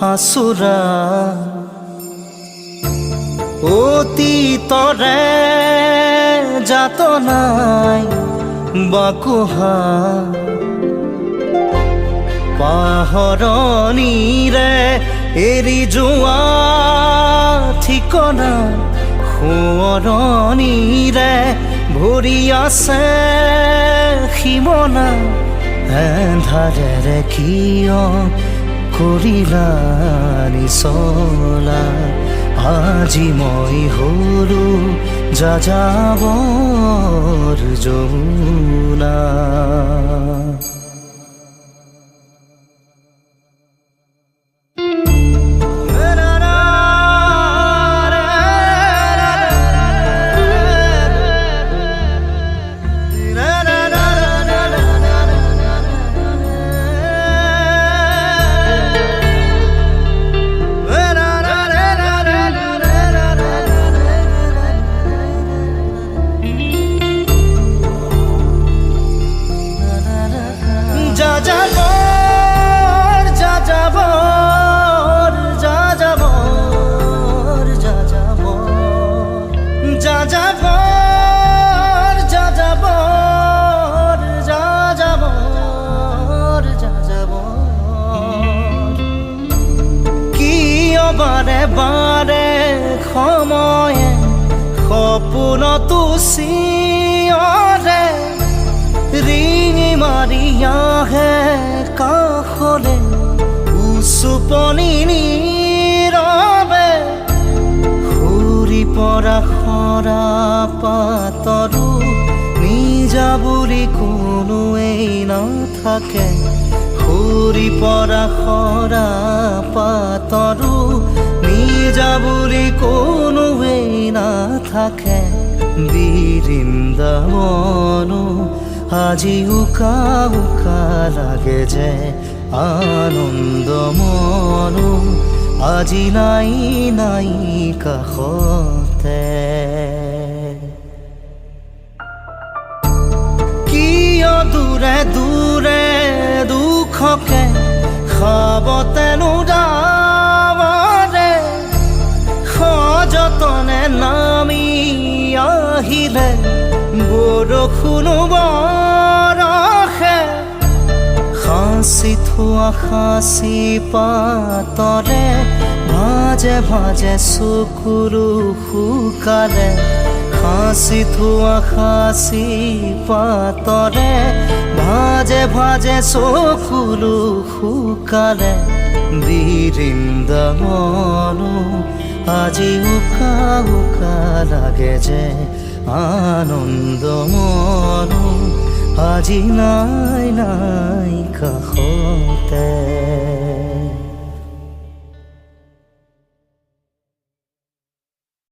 আচোৰা অতীতৰে যাতনাই বাকুহা পাহৰণিৰে এৰি যোৱা ঠিকনা সোঁৱৰণিৰে ভৰি আছে সীমনা এন্ধাৰেৰে কিয় কৰিলা নিচলা আজি মই হলো যাযাবৰ যমুনা বাৰে বাৰে সময়ে সপোনতো চিঞৰে ৰিঙি মাৰি আহে কাষলে উচুপনি নীৰৱে সৰি পৰা সৰা পাতৰো নিজা বুলি কোনোৱেই নাথাকে সৰি পৰা সৰা পাতৰো নিজা বুলি কোনোৱেই নাথাকে বৃন্দাবনো আজি উকা উকা লাগে যে আনন্দ মনো আজি নাই নাই কাষতে কিয় দূৰে দূৰে দুখকে খাবতেনো দাৱৰে সযতনে নামি আহিলে বৰষুণো বৰষে সাঁচি থোৱা সাঁচি পাতৰে ভাজে ভাজে চকুৰো শুকালে সাঁচি থোৱা সাঁচি পাতৰে ভাজে ভাজে চকুৰো শুকালে বৃন্দাবনো আজি উকা উকা লাগে যে আনন্দ মনো আজি নাই নাই কাষতে